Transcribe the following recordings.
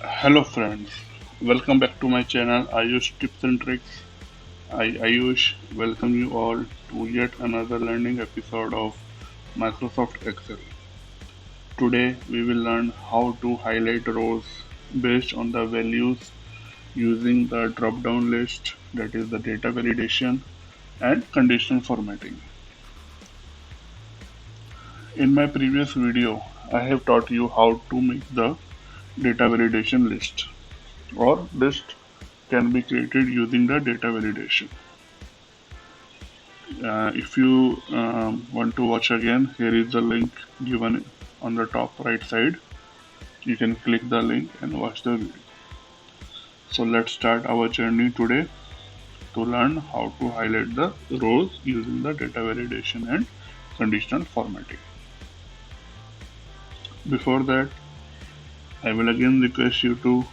Hello friends, welcome back to my channel Ayush Tips and Tricks. I Ayush welcome you all to yet another learning episode of Microsoft Excel. Today we will learn how to highlight rows based on the values using the drop down list, that is the data validation and conditional formatting. In my previous video I have taught you how to make the data validation list or list can be created using the data validation. If you want to watch again, here is the link given on the top right side. You can click the link and watch the video. So let's start our journey today to learn how to highlight the rows using the data validation and conditional formatting. Before that, I will again request you to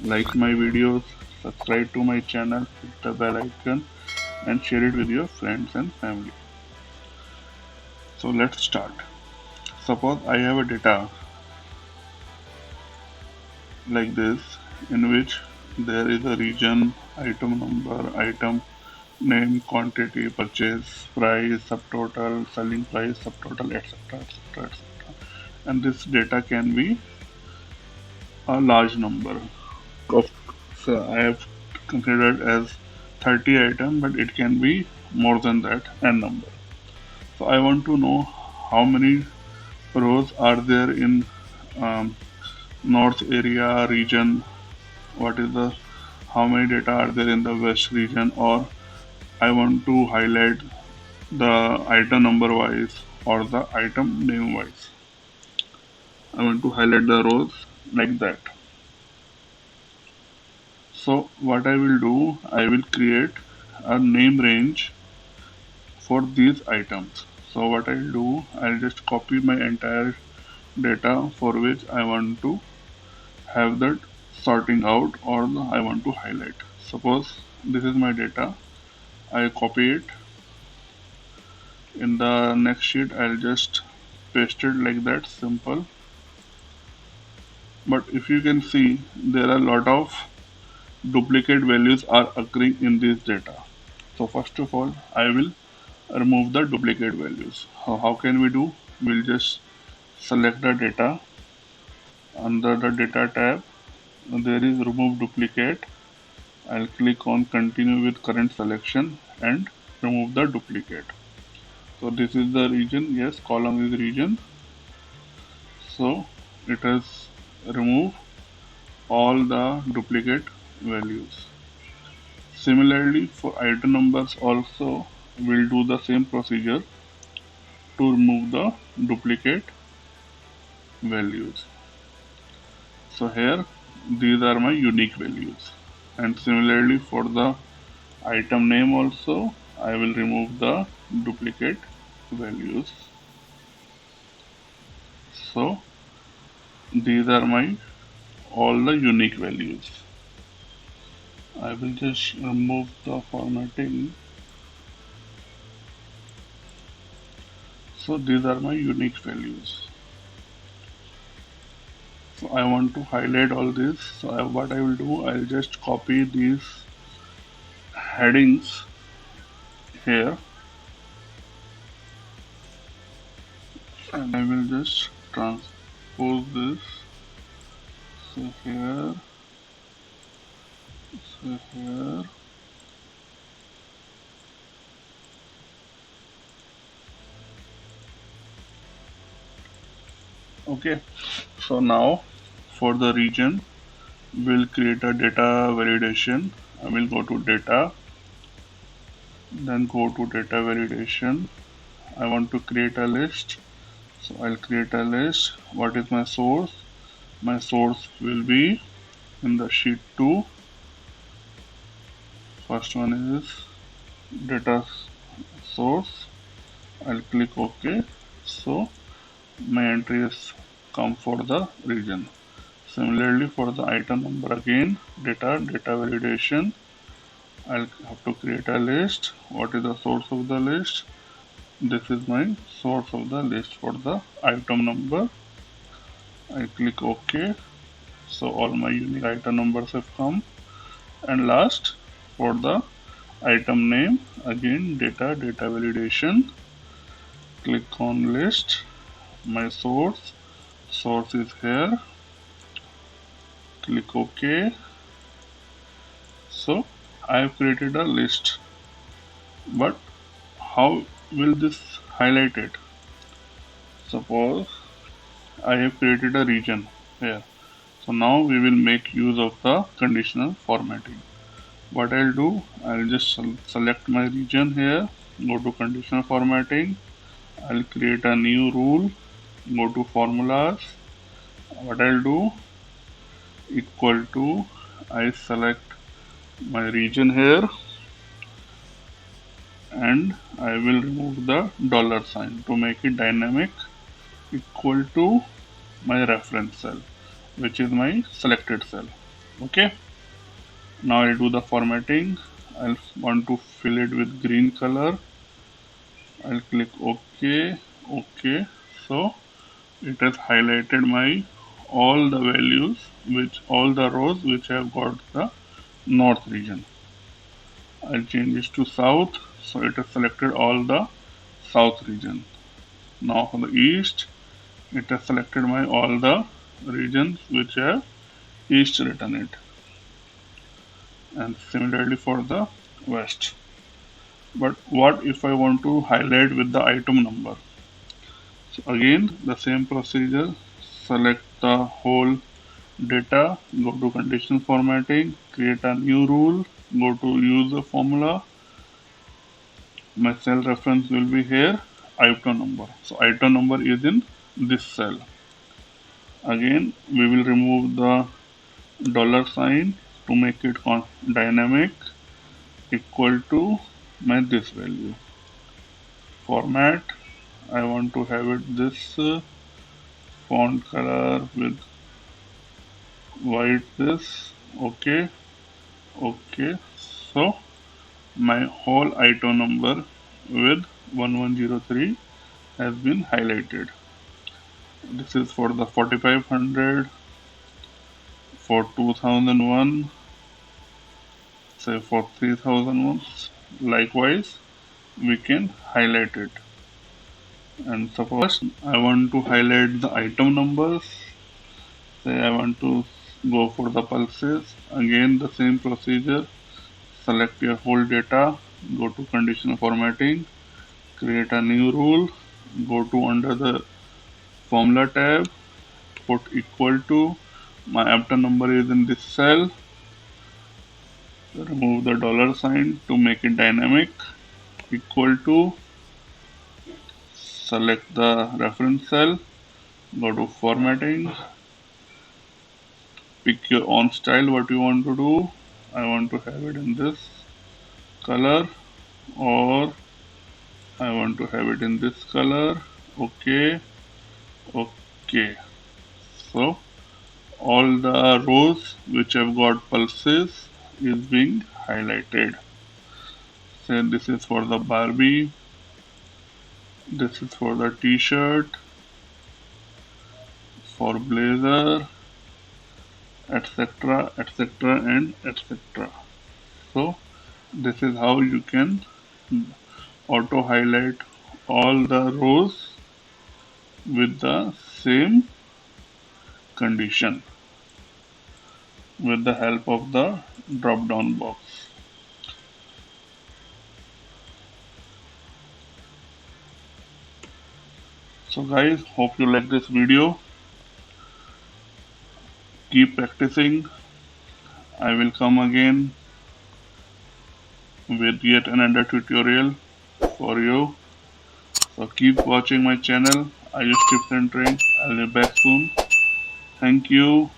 like my videos, subscribe to my channel, hit the bell icon and share it with your friends and family. So let's start. Suppose I have a data like this in which there is a region, item number, item name, quantity, purchase price, subtotal, selling price, subtotal, etc. etc. etc. And this data can be a large number of, so I have considered as 30 items, but it can be more than that n number. So I want to know how many rows are there in um, north area region, what is the how many data are there in the west region, or I want to highlight the item number wise or the item name wise. I want to highlight the rows like that. So what I will do, I will create a name range for these items. So what I'll do, I'll just copy my entire data for which I want to have that sorting out or I want to highlight. Suppose this is my data, I copy it. In the next sheet I'll just paste it like that, simple. But if you can see, there are a lot of duplicate values are occurring in this data. So first of all I will remove the duplicate values. How can we do? We'll just select the data. Under the data tab there is remove duplicate. I'll click on continue with current selection and remove the duplicate. So this is the region, yes, column is region. So it has removed all the duplicate values. Similarly, for item numbers also we'll do the same procedure to remove the duplicate values. So here these are my unique values, and similarly for the item name also I will remove the duplicate values. So these are my all the unique values. I will just remove the formatting. So these are my unique values. So I want to highlight all this. So what I will do, I'll just copy these headings here and I will just transpose this. So here, so here. Okay, so now for the region, we'll create a data validation. I will go to data, then go to data validation. I want to create a list. So I'll create a list. What is my source? My source will be in the sheet 2. First one is data source. I'll click OK. So my entry is come for the region. Similarly for the item number again, data validation. I'll have to create a list. What is the source of the list? This is my source of the list for the item number. I click OK. So all my unique item numbers have come. And last, for the item name, again data validation. Click on list. My source is here. Click OK. So I have created a list, but how will this highlight it? Suppose I have created a region here. So now we will make use of the conditional formatting. What I'll do, I'll just select my region here, go to conditional formatting, I'll create a new rule, go to formulas. What I'll do, equal to, I select my region here and I will remove the dollar sign to make it dynamic, equal to my reference cell, which is my selected cell. Okay, now I'll do the formatting. I'll want to fill it with green color. I'll click OK. OK. So it has highlighted my all the values, which all the rows which have got the north region. I'll change this to south. So it has selected all the south region. Now for the east, it has selected my all the regions which have east written it. And similarly for the west. But what if I want to highlight with the item number? So again the same procedure, select the whole data, go to conditional formatting, create a new rule, go to use the formula. My cell reference will be here, item number. So item number is in this cell. Again we will remove the dollar sign to make it dynamic, equal to my this value. Format, I want to have it this font color with white this. Okay. Okay, so my whole item number with 1103 has been highlighted. This is for the 4500, for 2001, say for 3001. Likewise, we can highlight it. And suppose I want to highlight the item numbers. Say I want to go for the pulses. Again, the same procedure. Select your whole data, go to conditional formatting, create a new rule, go to under the formula tab, put equal to, my item number is in this cell, remove the dollar sign to make it dynamic, equal to, select the reference cell, go to formatting, pick your own style what you want to do. I want to have it in this color, or I want to have it in this color. Okay. Okay, so all the rows which have got pulses is being highlighted. Say this is for the Barbie, this is for the t-shirt, for blazer, etc, etc, and etc. So this is how you can auto highlight all the rows with the same condition with the help of the drop down box. So guys, hope you like this video. Keep practicing. I will come again with yet another tutorial for you. So keep watching my channel. I use tips and tricks. I'll be back soon. Thank you.